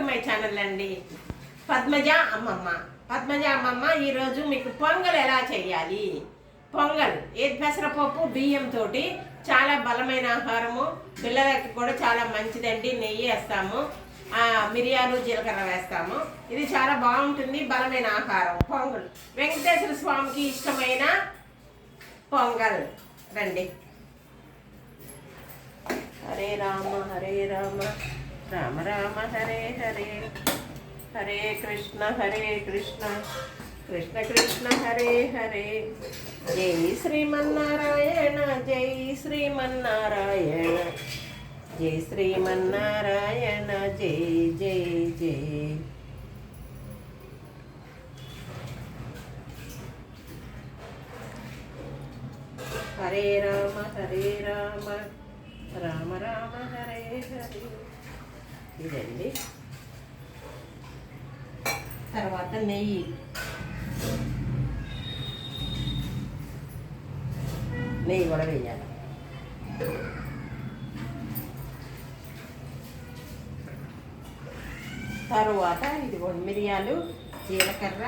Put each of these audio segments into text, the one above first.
My channel అండి. పద్మజ అమ్మమ్మ ఈరోజు మీకు పొంగల్ ఎలా చేయాలి. పొంగల్ పెసరపప్పు బియ్యంతో చాలా బలమైన ఆహారము, పిల్లలకి కూడా చాలా మంచిదండి. నెయ్యి వేస్తాము, మిరియాలు జీలకర్ర వేస్తాము. ఇది చాలా బాగుంటుంది, బలమైన ఆహారం. పొంగల్ వెంకటేశ్వర స్వామికి ఇష్టమైన పొంగల్. రండి. హరే రామ రామ రామ హరే హరే, హరే కృష్ణ కృష్ణ కృష్ణ హరే హరే. జై శ్రీమన్నారాయణ జై శ్రీమన్నారాయణ, జై శ్రీమన్నారాయణ జై జై జై. హరే రామ రామ రామ హరే హరే. ఇదండి. తర్వాత నెయ్యి కూడా వేయాలి. తరువాత ఇదిగోండి మిరియాలు, జీలకర్ర,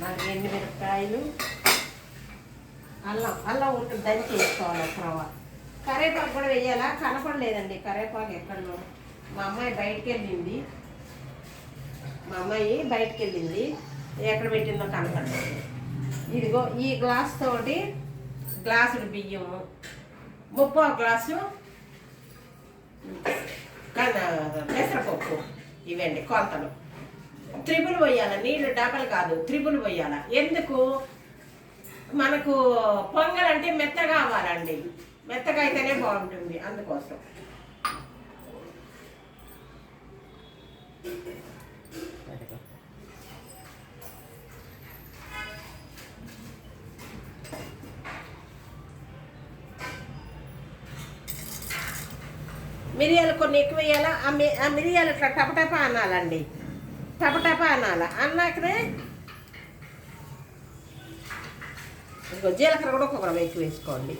4 ఎండుమిరపకాయలు, అల్లం ఉడక దంచి వేసుకోవాలి. తర్వాత కరివేపాకు కూడా వేయాలా. కనపడలేదండి కరివేపాకు ఎక్కడో. మా అమ్మాయి బయటికి వెళ్ళింది, ఎక్కడ పెట్టిందో కనపడలేదు. ఇదిగో ఈ గ్లాస్ తోటి గ్లాసుడు బియ్యము, 30 గ్లాసు పెసరపప్పు. ఇవండి కొలతలు. 3 పోయాల, నీళ్ళు డబల్ కాదు, 3 పోయాల. ఎందుకు? మనకు పొంగల్ అంటే మెత్తగా అవ్వాలండి, మెత్తగా అయితేనే బాగుంటుంది. అందుకోసం మిరియాలు కొన్ని ఎక్కువ వేయాలా. ఆ మిరియాలు ఇట్లా టపటప అనాలండి, టపటప అనాల. అన్నాకనే ఇంకో జీలకర్ర కూడా ఒక ఎక్కువ వేసుకోండి.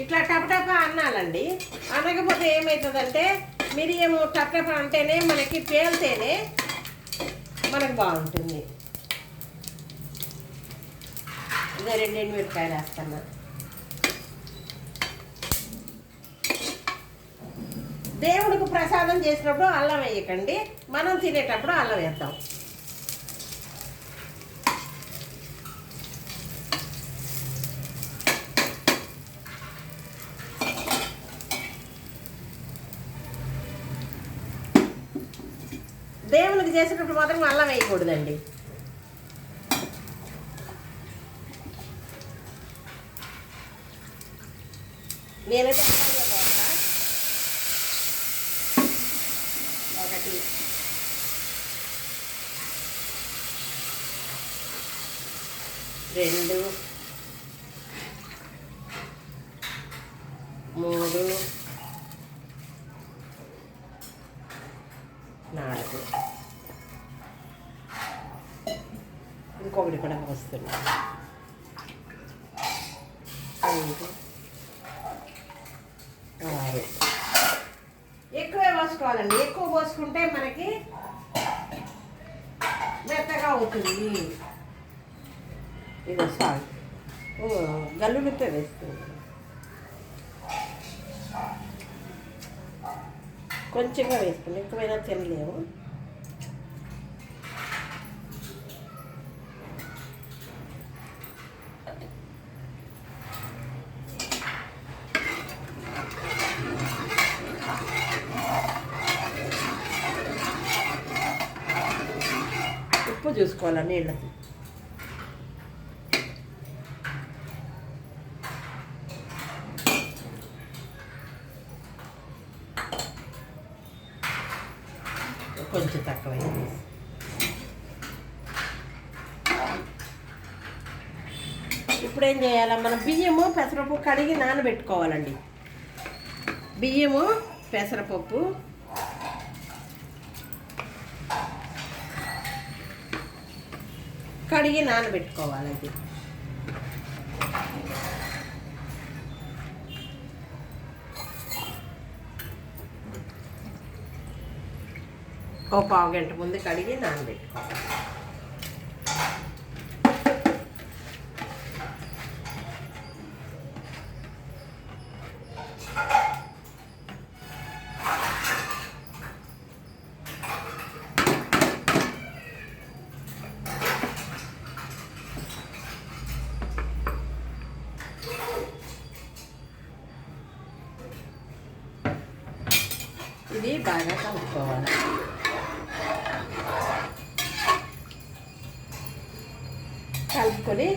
ఇట్లా టపటప అన్నాలండి. అనకపోతే ఏమవుతుందంటే మిరియము టపటప అంటేనే మనకి పేలితేనే మనకు బాగుంటుంది. ఇదే 2 ఎండుమిరపకాయలు వేస్తున్నా. దేవుడికి ప్రసాదం చేసినప్పుడు అల్లం వేయకండి, మనం తినేటప్పుడు అల్లం వేద్దాం. దేవునికి చేసేటప్పుడు మాత్రం అల్లం వేయకూడదండి. నేనైతే 1 2 3 4 ఇంకొకటి కూడా వస్తుంది. 5 6 ఎక్కువే పోసుకోవాలండి. ఎక్కువ పోసుకుంటే మనకి మెత్తగా అవుతుంది. ఇది సాల్ట్ గల్లులుప్పే వేస్తుంది. కొంచెంగా వేసుకుని ఎక్కువైనా తినలేము. ఉప్పు చూసుకోవాలి నీళ్ళకి. కొంచెం తక్కువైంది. ఇప్పుడు ఏం చేయాలి? మనం బియ్యము పెసరపప్పు కడిగి నానబెట్టుకోవాలండి. బియ్యము పెసరపప్పు కడిగి నానబెట్టుకోవాలి. అది ఓ పావు గంట ముందు కడిగి నానబెట్టుకోవాలి. ఇది బాగా కలుపుకోవాలి. కలుపుకొని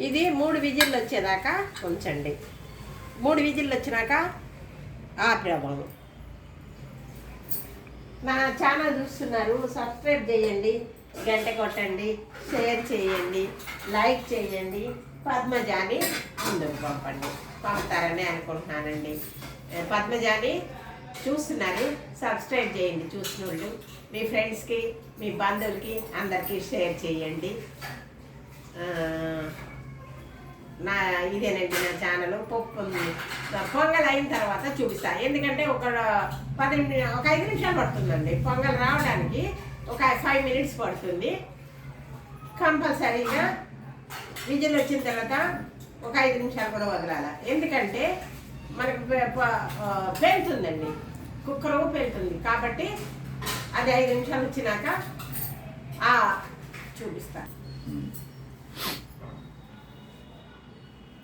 ఇది 3 విజిల్లు వచ్చేదాకా ఉంచండి. 3 విజిల్లు వచ్చినాక ఆపేవాము. నా ఛానల్ చూస్తున్నారు, సబ్స్క్రైబ్ చేయండి, గంట కొట్టండి, షేర్ చేయండి, లైక్ చేయండి. పద్మజాని ముందుకు పంపుతారని అనుకుంటున్నానండి. పద్మజాని చూస్తున్నారు, సబ్స్క్రైబ్ చేయండి. చూసిన వాళ్ళు మీ ఫ్రెండ్స్కి, మీ బంధువులకి అందరికీ షేర్ చేయండి. ఇదేనండి నా ఛానల్. పొంగల్ అయిన తర్వాత చూపిస్తాను. ఎందుకంటే ఒక 5 నిమిషాలు పడుతుందండి పొంగల్ రావడానికి. ఒక 5 మినిట్స్ పడుతుంది. కంపల్సరీగా విజిల్ వచ్చిన తర్వాత ఒక 5 నిమిషాలు కూడా వదలాలి. ఎందుకంటే మనకు పేలుతుందండి, కుక్కర్ పేలుతుంది. కాబట్టి అది 5 నిమిషాలు వచ్చినాక చూపిస్తాను.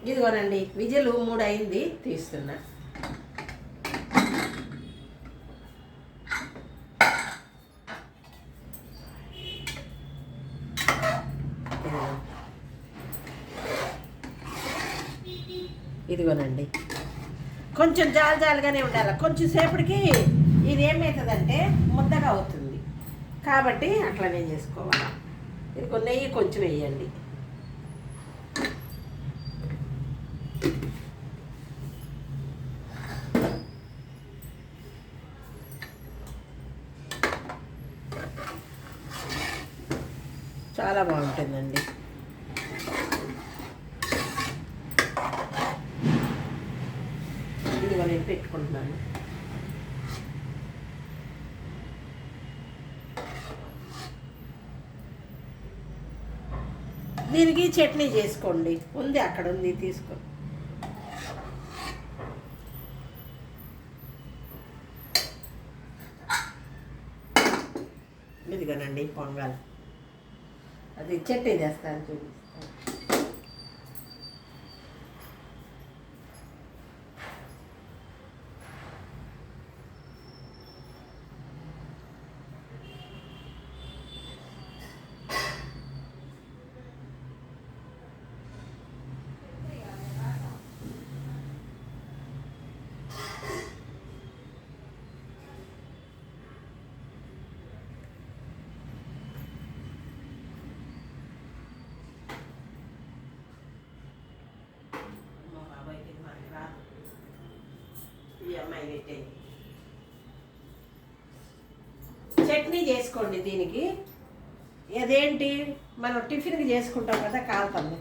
ఇదిగోనండి, విజిల్ 3 అయింది, తీస్తున్నా. ఇదిగోనండి, కొంచెం జాలుగానే ఉండాలి. కొంచెం సేపటికి ఇది ఏమవుతుందంటే ముద్దగా అవుతుంది. కాబట్టి అట్లనే చేసుకోవాలి. ఇది నెయ్యి కొంచెం వేయండి. చాలా బాగుంటుందండి. ఇదిగో నేను పెట్టుకుంటున్నాను. దీనికి చట్నీ చేసుకోండి. ఉంది, అక్కడ ఉంది, తీసుకో. ఇదిగోనండి పొంగల్. అది చట్నీ చేస్తాను, చూపిస్తాను. చట్నీ చేసుకోండి దీనికి. అదేంటి, మనం టిఫిన్కి చేసుకుంటాం కదా, కాలుతుంది.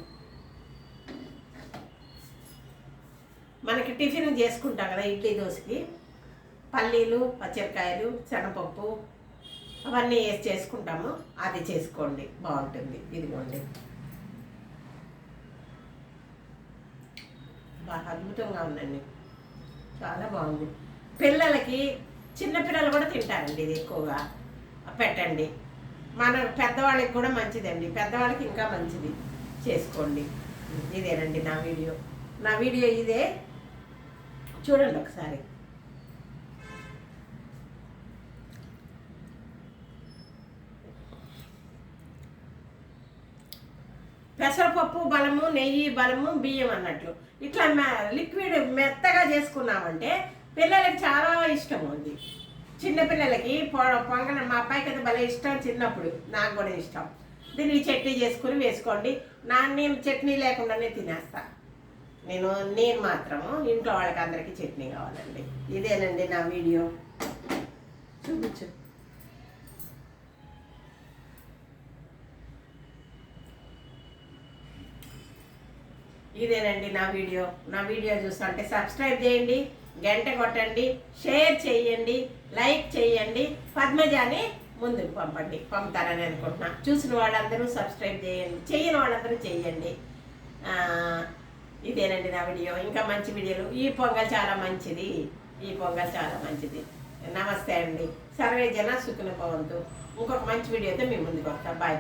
మనకి టిఫిన్ చేసుకుంటాం కదా, ఇడ్లీ దోశకి పల్లీలు, పచ్చిమిరకాయలు, శనగపప్పు అవన్నీ వేసి చేసుకుంటాము. అది చేసుకోండి, బాగుంటుంది. ఇదిగోండి, బాగా అద్భుతంగా ఉందండి, చాలా బాగుంది. పిల్లలకి, చిన్నపిల్లలు కూడా తింటారండి. ఇది ఎక్కువగా పెట్టండి. మన పెద్దవాళ్ళకి కూడా మంచిదండి, పెద్దవాళ్ళకి ఇంకా మంచిది. చేసుకోండి. ఇదేనండి నా వీడియో ఇదే, చూడండి ఒకసారి. పెసరపప్పు బలము, నెయ్యి బలము, బియ్యం అన్నట్లు ఇట్లా లిక్విడ్ మెత్తగా చేసుకున్నామంటే పిల్లలకి చాలా ఇష్టం ఉంది. చిన్నపిల్లలకి పొంగల్ మా అబ్బాయికి అయితే భలే ఇష్టం చిన్నప్పుడు, నాకు కూడా ఇష్టం. దీన్ని చట్నీ చేసుకుని వేసుకోండి. నేను చట్నీ లేకుండానే తినేస్తా. నేను మాత్రము, ఇంట్లో వాళ్ళకి అందరికీ చట్నీ కావాలండి. ఇదేనండి నా వీడియో. చూపించు. ఇదేనండి నా వీడియో చూస్తుంటే సబ్స్క్రైబ్ చేయండి, గంట కొట్టండి, షేర్ చేయండి, లైక్ చేయండి. పద్మజాని ముందుకు పంపుతారని అనుకుంటున్నా. చూసిన వాళ్ళందరూ సబ్స్క్రైబ్ చేయండి, చేయని వాళ్ళందరూ చేయండి. ఇదేనండి నా వీడియో. ఇంకా మంచి వీడియోలు. ఈ పొంగల్ చాలా మంచిది. నమస్తే అండి. సర్వే జన సుఖినో భవంతు. ఇంకొక మంచి వీడియోతో మీ ముందుకు వస్తా. బాయ్.